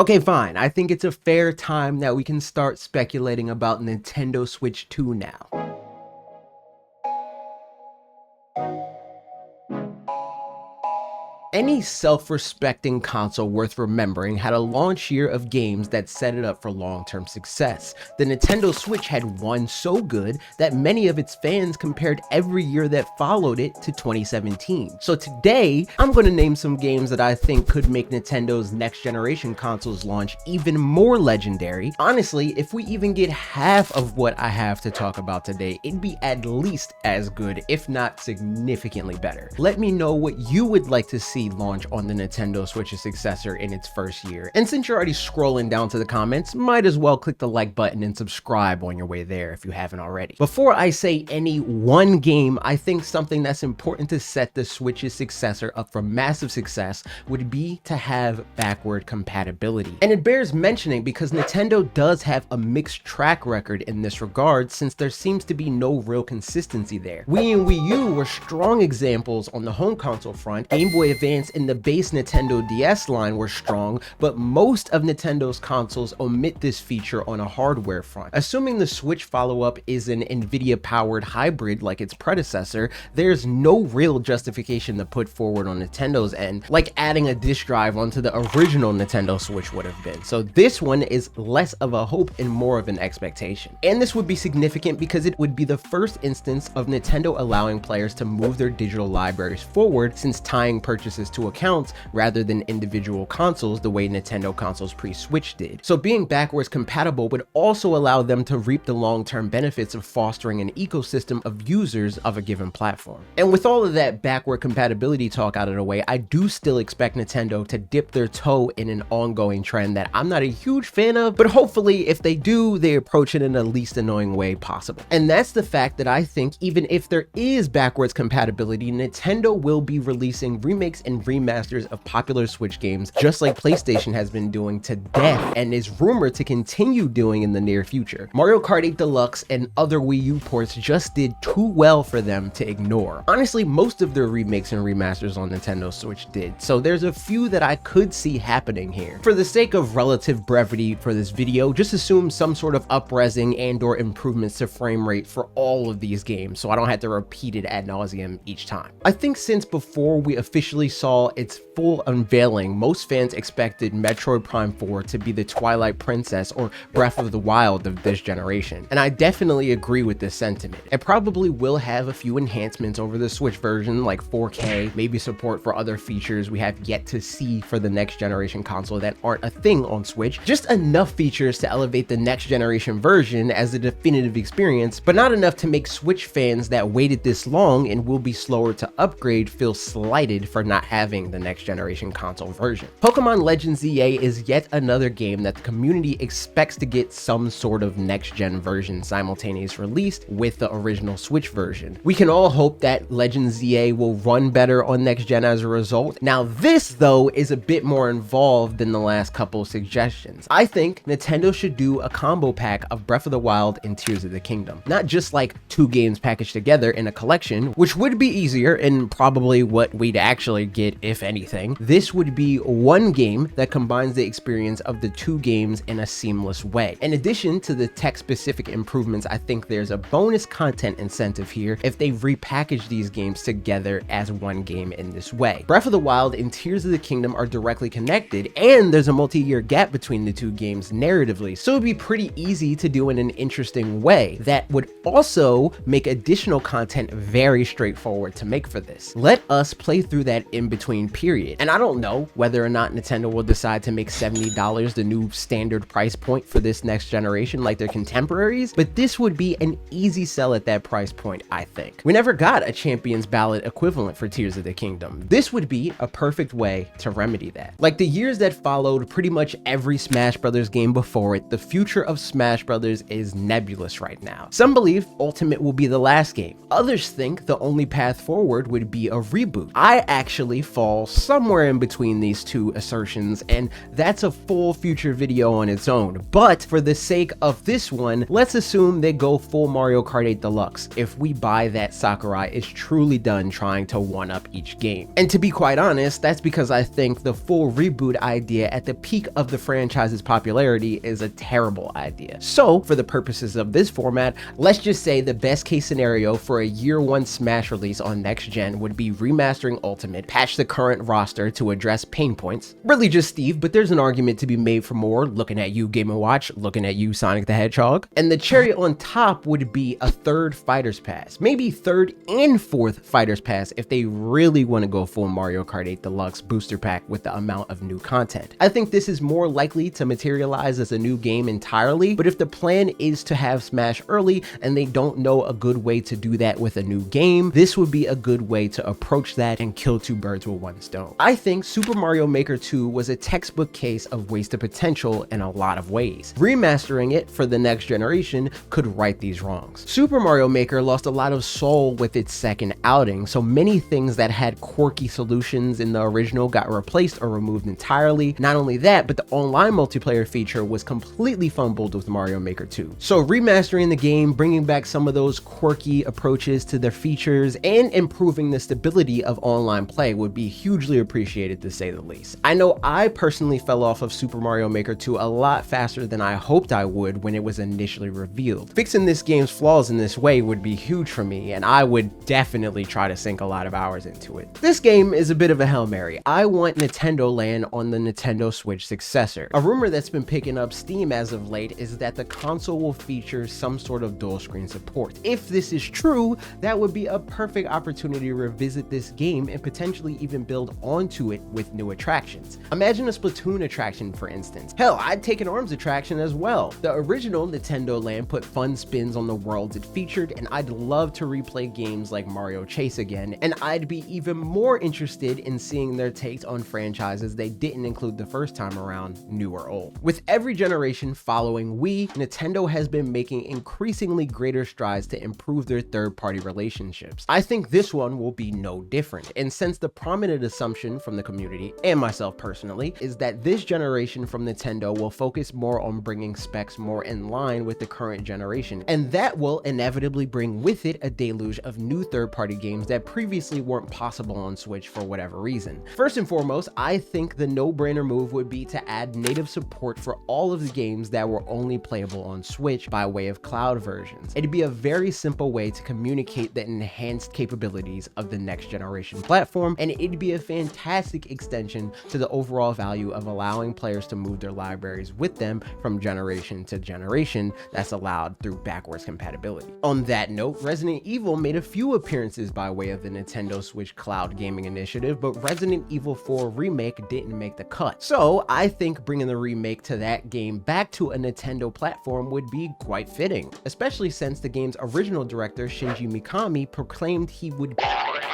Okay, fine. I think it's a fair time that we can start speculating about Nintendo Switch 2 now. Any self-respecting console worth remembering had a launch year of games that set it up for long-term success. The Nintendo Switch had one so good that many of its fans compared every year that followed it to 2017. So today, I'm going to name some games that I think could make Nintendo's next generation consoles launch even more legendary. Honestly, if we even get half of what I have to talk about today, it'd be at least as good, if not significantly better. Let me know what you would like to see launch on the Nintendo Switch's successor in its first year. And since you're already scrolling down to the comments, might as well click the like button and subscribe on your way there if you haven't already. Before I say any one game, I think something that's important to set the Switch's successor up for massive success would be to have backward compatibility. And it bears mentioning because Nintendo does have a mixed track record in this regard, since there seems to be no real consistency there. Wii and Wii U were strong examples on the home console front. Game Boy Advance in the base Nintendo DS line were strong, but most of Nintendo's consoles omit this feature on a hardware front. Assuming the Switch follow-up is an NVIDIA-powered hybrid like its predecessor, there's no real justification to put forward on Nintendo's end, like adding a disk drive onto the original Nintendo Switch would have been. So this one is less of a hope and more of an expectation. And this would be significant because it would be the first instance of Nintendo allowing players to move their digital libraries forward since tying purchases to accounts rather than individual consoles the way Nintendo consoles pre-Switch did. So being backwards compatible would also allow them to reap the long-term benefits of fostering an ecosystem of users of a given platform. And with all of that backward compatibility talk out of the way, I do still expect Nintendo to dip their toe in an ongoing trend that I'm not a huge fan of, but hopefully if they do, they approach it in the least annoying way possible. And that's the fact that I think even if there is backwards compatibility, Nintendo will be releasing remakes and remasters of popular Switch games, just like PlayStation has been doing to death and is rumored to continue doing in the near future. Mario Kart 8 Deluxe and other Wii U ports just did too well for them to ignore. Honestly, most of their remakes and remasters on Nintendo Switch did, so there's a few that I could see happening here. For the sake of relative brevity for this video, just assume some sort of up-resing and/or improvements to frame rate for all of these games, so I don't have to repeat it ad nauseum each time. I think since before we officially saw its full unveiling, most fans expected Metroid Prime 4 to be the Twilight Princess or Breath of the Wild of this generation, and I definitely agree with this sentiment. It probably will have a few enhancements over the Switch version, like 4K, maybe support for other features we have yet to see for the next generation console that aren't a thing on Switch, just enough features to elevate the next generation version as a definitive experience, but not enough to make Switch fans that waited this long and will be slower to upgrade feel slighted for not having the next generation console version. Pokemon Legends EA is yet another game that the community expects to get some sort of next gen version simultaneous released with the original Switch version. We can all hope that Legends EA will run better on next gen as a result. Now this though is a bit more involved than the last couple suggestions. I think Nintendo should do a combo pack of Breath of the Wild and Tears of the Kingdom, not just like two games packaged together in a collection, which would be easier and probably what we'd actually get if anything. This would be one game that combines the experience of the two games in a seamless way. In addition to the tech-specific improvements, I think there's a bonus content incentive here if they repackage these games together as one game in this way. Breath of the Wild and Tears of the Kingdom are directly connected, and there's a multi-year gap between the two games narratively, so it'd be pretty easy to do in an interesting way that would also make additional content very straightforward to make for this. Let us play through that in-between period. And I don't know whether or not Nintendo will decide to make $70 the new standard price point for this next generation like their contemporaries, but this would be an easy sell at that price point, I think. We never got a Champions Ballot equivalent for Tears of the Kingdom. This would be a perfect way to remedy that. Like the years that followed pretty much every Smash Bros. Game before it, the future of Smash Bros. Is nebulous right now. Some believe Ultimate will be the last game. Others think the only path forward would be a reboot. I actually personally fall somewhere in between these two assertions, and that's a full future video on its own. But for the sake of this one, let's assume they go full Mario Kart 8 Deluxe if we buy that Sakurai is truly done trying to one-up each game. And to be quite honest, that's because I think the full reboot idea at the peak of the franchise's popularity is a terrible idea. So for the purposes of this format, let's just say the best case scenario for a year one Smash release on next gen would be remastering Ultimate, patch the current roster to address pain points. Really just Steve, but there's an argument to be made for more, looking at you Game & Watch, looking at you Sonic the Hedgehog. And the cherry on top would be a third Fighters Pass, maybe third and fourth Fighters Pass if they really want to go full Mario Kart 8 Deluxe booster pack with the amount of new content. I think this is more likely to materialize as a new game entirely, but if the plan is to have Smash early and they don't know a good way to do that with a new game, this would be a good way to approach that and kill two birds with one stone. I think Super Mario Maker 2 was a textbook case of wasted potential in a lot of ways. Remastering it for the next generation could right these wrongs. Super Mario Maker lost a lot of soul with its second outing, so many things that had quirky solutions in the original got replaced or removed entirely. Not only that, but the online multiplayer feature was completely fumbled with Mario Maker 2. So remastering the game, bringing back some of those quirky approaches to their features, and improving the stability of online play would be hugely appreciated, to say the least. I know I personally fell off of Super Mario Maker 2 a lot faster than I hoped I would when it was initially revealed. Fixing this game's flaws in this way would be huge for me, and I would definitely try to sink a lot of hours into it. This game is a bit of a Hail Mary. I want Nintendo Land on the Nintendo Switch successor. A rumor that's been picking up steam as of late is that the console will feature some sort of dual screen support. If this is true, that would be a perfect opportunity to revisit this game and potentially even build onto it with new attractions. Imagine a Splatoon attraction, for instance. Hell, I'd take an ARMS attraction as well. The original Nintendo Land put fun spins on the worlds it featured, and I'd love to replay games like Mario Chase again, and I'd be even more interested in seeing their takes on franchises they didn't include the first time around, new or old. With every generation following Wii, Nintendo has been making increasingly greater strides to improve their third-party relationships. I think this one will be no different, and since the prominent assumption from the community, and myself personally, is that this generation from Nintendo will focus more on bringing specs more in line with the current generation, and that will inevitably bring with it a deluge of new third-party games that previously weren't possible on Switch for whatever reason. First and foremost, I think the no-brainer move would be to add native support for all of the games that were only playable on Switch by way of cloud versions. It'd be a very simple way to communicate the enhanced capabilities of the next generation platform, and it'd be a fantastic extension to the overall value of allowing players to move their libraries with them from generation to generation that's allowed through backwards compatibility. On that note, Resident Evil made a few appearances by way of the Nintendo Switch Cloud Gaming Initiative, but Resident Evil 4 Remake didn't make the cut. So I think bringing the remake to that game back to a Nintendo platform would be quite fitting, especially since the game's original director Shinji Mikami proclaimed he would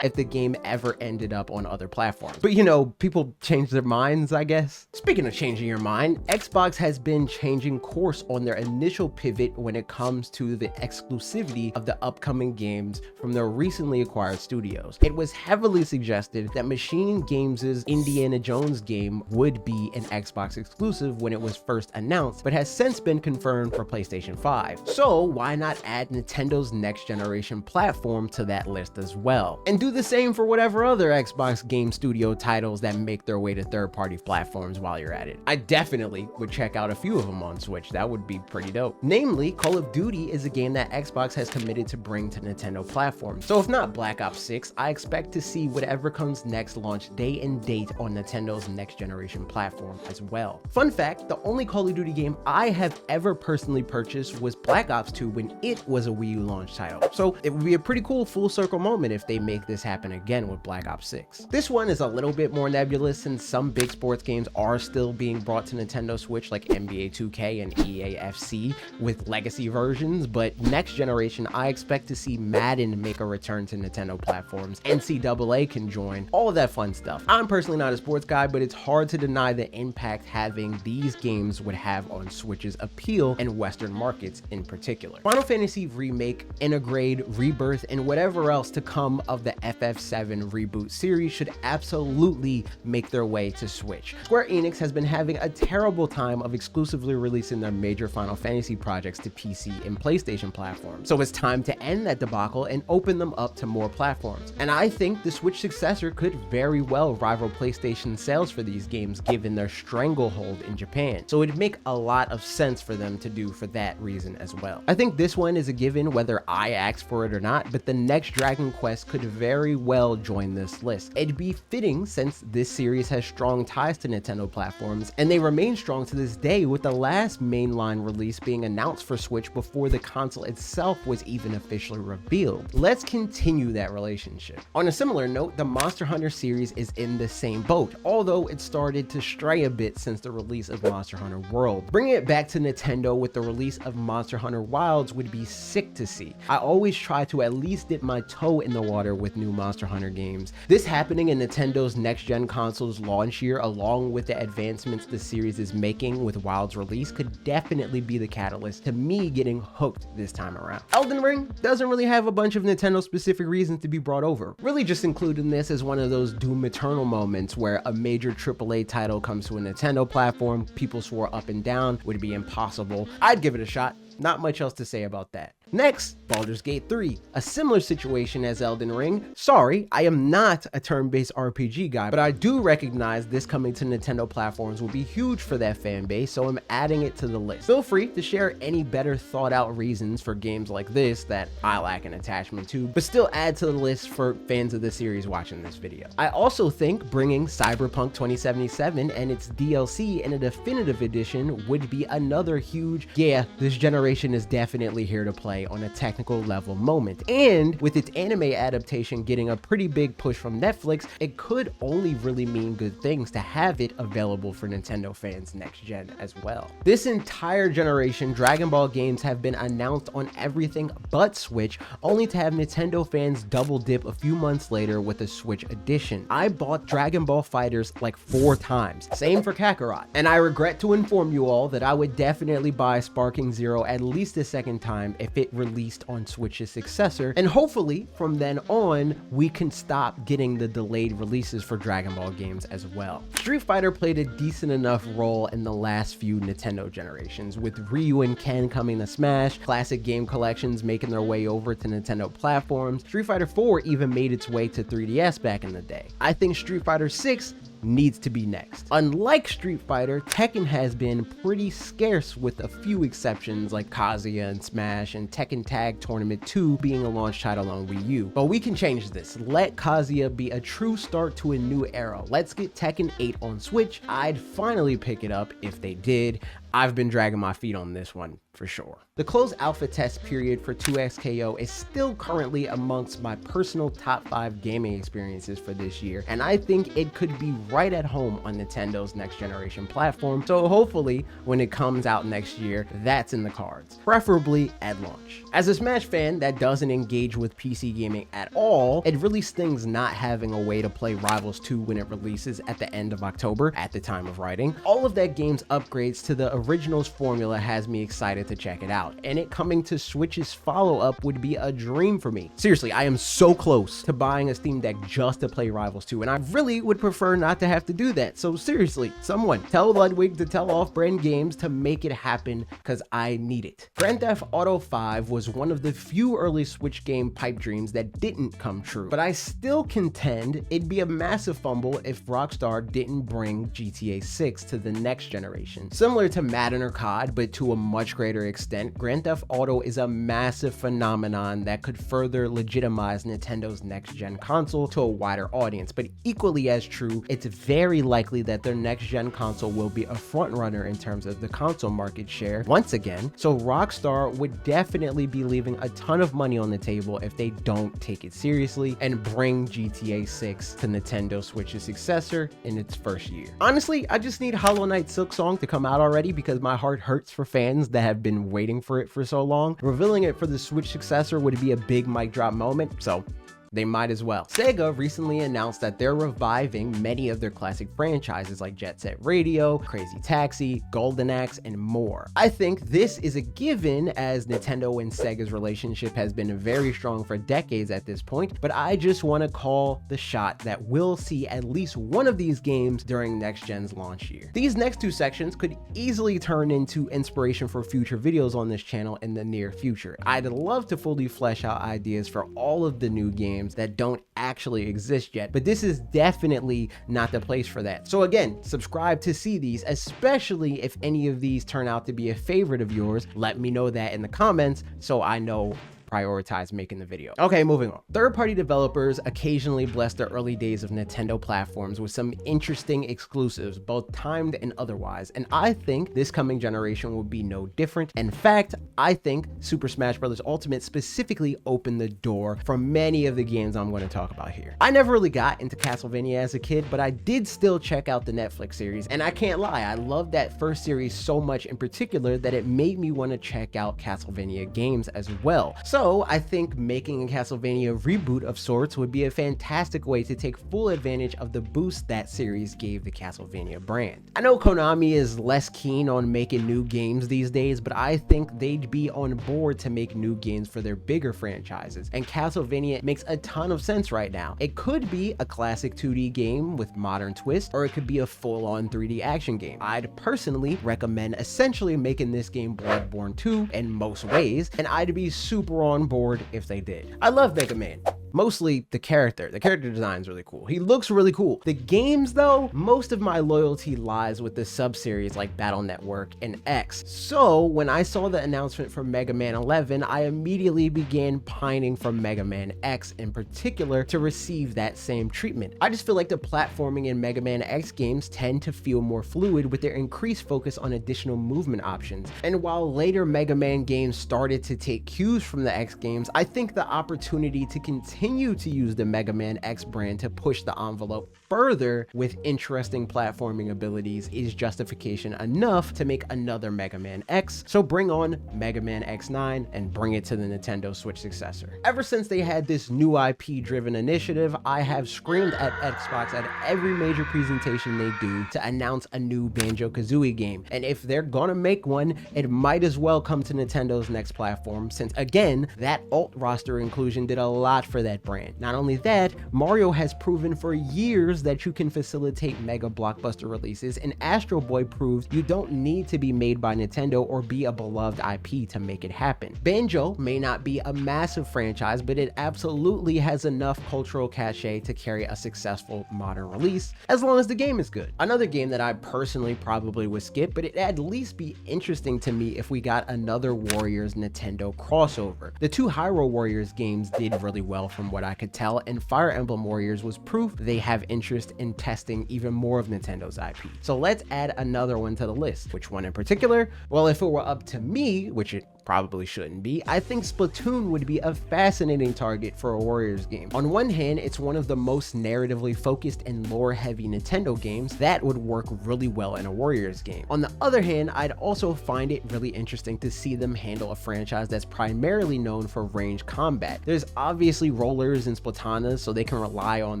if the game ever ended up on other platforms. But you know, people change their minds, I guess. Speaking of changing your mind, Xbox has been changing course on their initial pivot when it comes to the exclusivity of the upcoming games from their recently acquired studios. It was heavily suggested that Machine Games' Indiana Jones game would be an Xbox exclusive when it was first announced, but has since been confirmed for PlayStation 5. So why not add Nintendo's next generation platform to that list as well? And do the same for whatever other Xbox Game Studio titles that make their way to third-party platforms while you're at it. I definitely would check out a few of them on Switch. That would be pretty dope. Namely, Call of Duty is a game that Xbox has committed to bring to Nintendo platforms. So if not Black Ops 6, I expect to see whatever comes next launch day and date on Nintendo's next generation platform as well. Fun fact, the only Call of Duty game I have ever personally purchased was Black Ops 2 when it was a Wii U launch title. So it would be a pretty cool full circle moment if they make this happen again with Black Ops 6. This one is a little bit more nebulous since some big sports games are still being brought to Nintendo Switch, like NBA 2K and EA FC with legacy versions, but next generation I expect to see Madden make a return to Nintendo platforms, NCAA can join, all of that fun stuff. I'm personally not a sports guy, but it's hard to deny the impact having these games would have on Switch's appeal in Western markets in particular. Final Fantasy Remake, Intergrade, Rebirth, and whatever else to come of the FF7 reboot series should absolutely make their way to Switch. Square Enix has been having a terrible time of exclusively releasing their major Final Fantasy projects to PC and PlayStation platforms, so it's time to end that debacle and open them up to more platforms. And I think the Switch successor could very well rival PlayStation sales for these games given their stranglehold in Japan, so it'd make a lot of sense for them to do for that reason as well. I think this one is a given whether I ask for it or not, but the next Dragon Quest could very well join this list. It'd be fitting since this series has strong ties to Nintendo platforms, and they remain strong to this day, with the last mainline release being announced for Switch before the console itself was even officially revealed. Let's continue that relationship. On a similar note, the Monster Hunter series is in the same boat, although it started to stray a bit since the release of Monster Hunter World. Bringing it back to Nintendo with the release of Monster Hunter Wilds would be sick to see. I always try to at least dip my toe in the water with new Monster Hunter games. This happening in Nintendo's next-gen console's launch year, along with the advancements the series is making with Wilds release, could definitely be the catalyst to me getting hooked this time around. Elden Ring doesn't really have a bunch of Nintendo-specific reasons to be brought over. Really just including this as one of those Doom Eternal moments where a major AAA title comes to a Nintendo platform people swore up and down would be impossible. I'd give it a shot. Not much else to say about that. Next, Baldur's Gate 3, a similar situation as Elden Ring. Sorry, I am not a turn-based RPG guy, but I do recognize this coming to Nintendo platforms will be huge for that fan base, so I'm adding it to the list. Feel free to share any better thought out reasons for games like this that I lack an attachment to, but still add to the list for fans of the series watching this video. I also think bringing Cyberpunk 2077 and its DLC in a definitive edition would be another huge, yeah, this generation is definitely here to play on a technical level moment. And with its anime adaptation getting a pretty big push from Netflix, it could only really mean good things to have it available for Nintendo fans next gen as well. This entire generation, Dragon Ball games have been announced on everything but Switch, only to have Nintendo fans double dip a few months later with a Switch edition. I bought Dragon Ball FighterZ like 4 times, same for Kakarot, and I regret to inform you all that I would definitely buy Sparking Zero at least a second time if it released on Switch's successor, and hopefully from then on we can stop getting the delayed releases for Dragon Ball games as well. Street Fighter played a decent enough role in the last few Nintendo generations, with Ryu and Ken coming to Smash, classic game collections making their way over to Nintendo platforms. Street Fighter 4 even made its way to 3DS back in the day. I think Street Fighter 6 needs to be next. Unlike Street Fighter, Tekken has been pretty scarce with a few exceptions like Kazuya and Smash, and Tekken Tag Tournament 2 being a launch title on Wii U. But we can change this. Let Kazuya be a true start to a new era. Let's get Tekken 8 on Switch. I'd finally pick it up if they did. I've been dragging my feet on this one for sure. The closed alpha test period for 2XKO is still currently amongst my personal top 5 gaming experiences for this year, and I think it could be right at home on Nintendo's next generation platform, so hopefully when it comes out next year, that's in the cards, preferably at launch. As a Smash fan that doesn't engage with PC gaming at all, it really stings not having a way to play Rivals 2 when it releases at the end of October at the time of writing. All of that game's upgrades to the original's formula has me excited to check it out, and it coming to Switch's follow-up would be a dream for me. Seriously, I am so close to buying a Steam Deck just to play Rivals 2, and I really would prefer not to have to do that. So seriously, someone tell Ludwig to tell Off-Brand Games to make it happen, because I need it. Grand Theft Auto 5 was one of the few early Switch game pipe dreams that didn't come true, but I still contend it'd be a massive fumble if Rockstar didn't bring GTA 6 to the next generation. Similar to Madden or COD, but to a much greater extent, Grand Theft Auto is a massive phenomenon that could further legitimize Nintendo's next-gen console to a wider audience. But equally as true, it's very likely that their next-gen console will be a frontrunner in terms of the console market share once again, so Rockstar would definitely be leaving a ton of money on the table if they don't take it seriously and bring GTA 6 to Nintendo Switch's successor in its first year. Honestly, I just need Hollow Knight Silksong to come out already, because my heart hurts for fans that have been waiting for it for so long. Revealing it for the Switch successor would be a big mic drop moment, so They might as well. Sega recently announced that they're reviving many of their classic franchises like Jet Set Radio, Crazy Taxi, Golden Axe, and more. I think this is a given as Nintendo and Sega's relationship has been very strong for decades at this point, but I just want to call the shot that we'll see at least one of these games during next gen's launch year. These next two sections could easily turn into inspiration for future videos on this channel in the near future. I'd love to fully flesh out ideas for all of the new games that don't actually exist yet, but this is definitely not the place for that. So again, subscribe to see these, especially if any of these turn out to be a favorite of yours. Let me know that in the comments so I know prioritize making the video. Okay, moving on. Third-party developers occasionally bless the early days of Nintendo platforms with some interesting exclusives, both timed and otherwise, and I think this coming generation will be no different. In fact, I think Super Smash Bros. Ultimate specifically opened the door for many of the games I'm going to talk about here. I never really got into Castlevania as a kid, but I did still check out the Netflix series, and I can't lie, I loved that first series so much in particular that it made me want to check out Castlevania games as well. So I think making a Castlevania reboot of sorts would be a fantastic way to take full advantage of the boost that series gave the Castlevania brand. I know Konami is less keen on making new games these days, but I think they'd be on board to make new games for their bigger franchises, and Castlevania makes a ton of sense right now. It could be a classic 2D game with modern twist, or it could be a full-on 3D action game. I'd personally recommend essentially making this game Bloodborne 2 in most ways, and I'd be super on board if they did. I love Mega Man. Mostly the character design is really cool. He looks really cool. The games though, most of my loyalty lies with the sub-series like Battle Network and X. So when I saw the announcement for Mega Man 11, I immediately began pining for Mega Man X in particular to receive that same treatment. I just feel like the platforming in Mega Man X games tend to feel more fluid with their increased focus on additional movement options. And while later Mega Man games started to take cues from the X games, I think the opportunity to continue to use the Mega Man X brand to push the envelope further with interesting platforming abilities is justification enough to make another Mega Man X. So bring on Mega Man X9 and bring it to the Nintendo Switch successor. Ever since they had this new IP driven initiative, I have screamed at Xbox at every major presentation they do to announce a new Banjo-Kazooie game. And if they're gonna make one, it might as well come to Nintendo's next platform, since again, that alt roster inclusion did a lot for that brand. Not only that, Mario has proven for years that you can facilitate mega blockbuster releases, and Astro Boy proved you don't need to be made by Nintendo or be a beloved IP to make it happen. Banjo may not be a massive franchise, but it absolutely has enough cultural cachet to carry a successful modern release, as long as the game is good. Another game that I personally probably would skip, but it'd at least be interesting to me if we got another Warriors Nintendo crossover. The two Hyrule Warriors games did really well from what I could tell, and Fire Emblem Warriors was proof they have interest in testing even more of Nintendo's IP. So let's add another one to the list. Which one in particular? Well, if it were up to me, which it probably shouldn't be, I think Splatoon would be a fascinating target for a Warriors game. On one hand, it's one of the most narratively focused and lore-heavy Nintendo games that would work really well in a Warriors game. On the other hand, I'd also find it really interesting to see them handle a franchise that's primarily known for range combat. There's obviously rollers and Splatanas, so they can rely on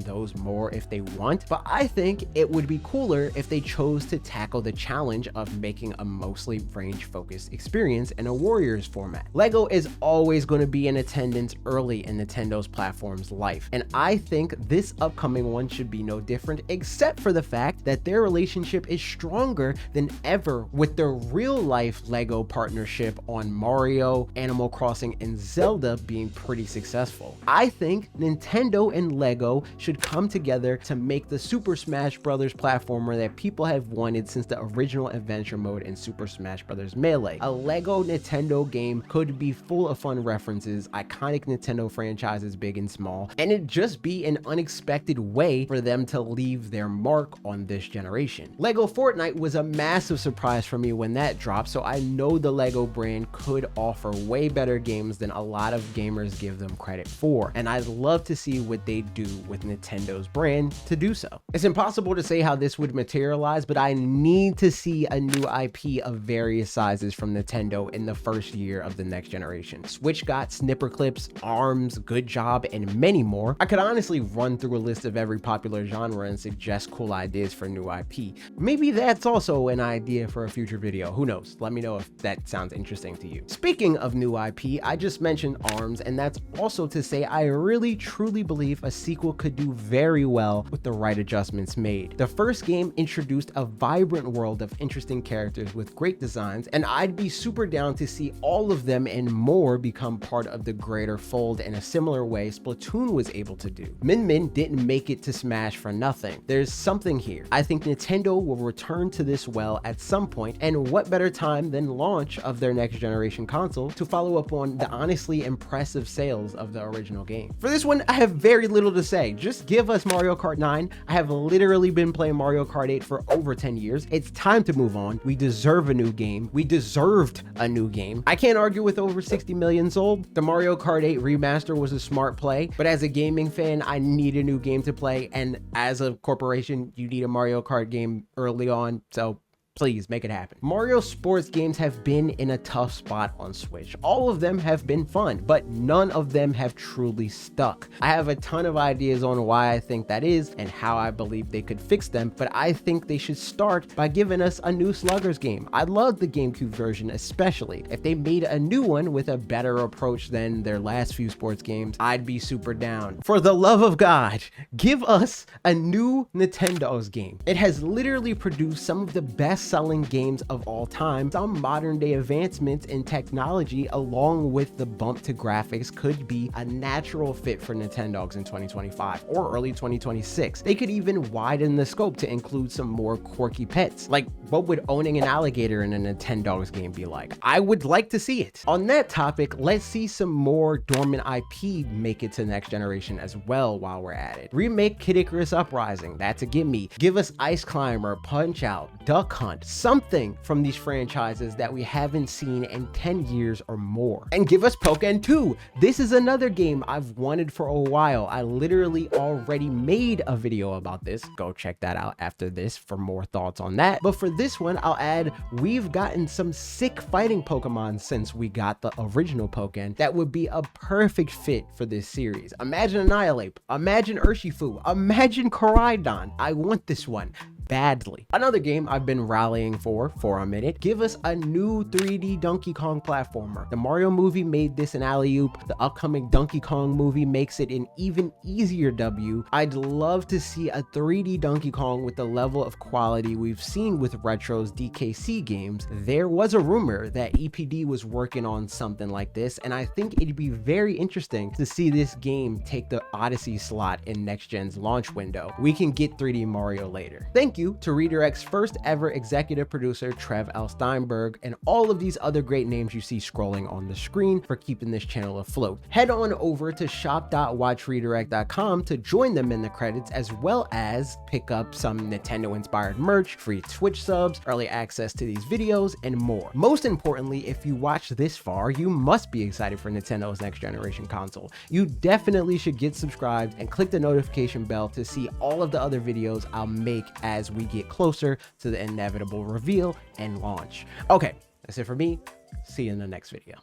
those more if they want, but I think it would be cooler if they chose to tackle the challenge of making a mostly range-focused experience in a Warriors format. LEGO is always going to be in attendance early in Nintendo's platform's life, and I think this upcoming one should be no different, except for the fact that their relationship is stronger than ever with their real-life LEGO partnership on Mario, Animal Crossing, and Zelda being pretty successful. I think Nintendo and LEGO should come together to make the Super Smash Bros. Platformer that people have wanted since the original adventure mode in Super Smash Bros. Melee. A LEGO Nintendo game could be full of fun references, iconic Nintendo franchises big and small, and it'd just be an unexpected way for them to leave their mark on this generation. LEGO Fortnite was a massive surprise for me when that dropped, so I know the LEGO brand could offer way better games than a lot of gamers give them credit for, and I'd love to see what they do with Nintendo's brand to do so. It's impossible to say how this would materialize, but I need to see a new IP of various sizes from Nintendo in the first first year of the next generation. Switch got snipper clips, ARMS, Good Job, and many more. I could honestly run through a list of every popular genre and suggest cool ideas for new IP. Maybe that's also an idea for a future video. Who knows? Let me know if that sounds interesting to you. Speaking of new IP, I just mentioned ARMS, and that's also to say I really truly believe a sequel could do very well with the right adjustments made. The first game introduced a vibrant world of interesting characters with great designs, and I'd be super down to see all of them and more become part of the greater fold in a similar way Splatoon was able to do. Min Min didn't make it to Smash for nothing. There's something here. I think Nintendo will return to this well at some point, and what better time than launch of their next generation console to follow up on the honestly impressive sales of the original game. For this one, I have very little to say. Just give us Mario Kart 9. I have literally been playing Mario Kart 8 for over 10 years. It's time to move on. We deserve a new game. We deserved a new game. I can't argue with over 60 million sold. The Mario Kart 8 remaster was a smart play, but as a gaming fan, I need a new game to play, and as a corporation, you need a Mario Kart game early on, so please make it happen. Mario sports games have been in a tough spot on Switch. All of them have been fun, but none of them have truly stuck. I have a ton of ideas on why I think that is and how I believe they could fix them, but I think they should start by giving us a new Sluggers game. I love the GameCube version especially. If they made a new one with a better approach than their last few sports games, I'd be super down. For the love of God, give us a new Nintendo's game. It has literally produced some of the best selling games of all time. Some modern day advancements in technology along with the bump to graphics could be a natural fit for Nintendogs in 2025 or early 2026. They could even widen the scope to include some more quirky pets. Like, what would owning an alligator in a Nintendogs game be like? I would like to see it. On that topic, let's see some more dormant IP make it to next generation as well while we're at it. Remake Kid Icarus Uprising, that's a gimme. Give us Ice Climber, Punch Out, Duck Hunt, something from these franchises that we haven't seen in 10 years or more. And give us Pokken 2. This is another game I've wanted for a while. I literally already made a video about this. Go check that out after this for more thoughts on that. But for this one, I'll add, we've gotten some sick fighting Pokemon since we got the original Pokken that would be a perfect fit for this series. Imagine Annihilate, imagine Urshifu, imagine Koraidon. I want this one badly. Another game I've been rallying for a minute, give us a new 3D Donkey Kong platformer. The Mario movie made this an alley-oop. The upcoming Donkey Kong movie makes it an even easier W. I'd love to see a 3D Donkey Kong with the level of quality we've seen with Retro's DKC games. There was a rumor that EPD was working on something like this, and I think it'd be very interesting to see this game take the Odyssey slot in next gen's launch window. We can get 3D Mario later. Thank you to Redirect's first ever executive producer, Trev L. Steinberg, and all of these other great names you see scrolling on the screen for keeping this channel afloat. Head on over to shop.watchredirect.com to join them in the credits, as well as pick up some Nintendo inspired merch, free Twitch subs, early access to these videos, and more. Most importantly, if you watch this far, you must be excited for Nintendo's next generation console. You definitely should get subscribed and click the notification bell to see all of the other videos I'll make as we get closer to the inevitable reveal and launch. Okay, that's it for me. See you in the next video.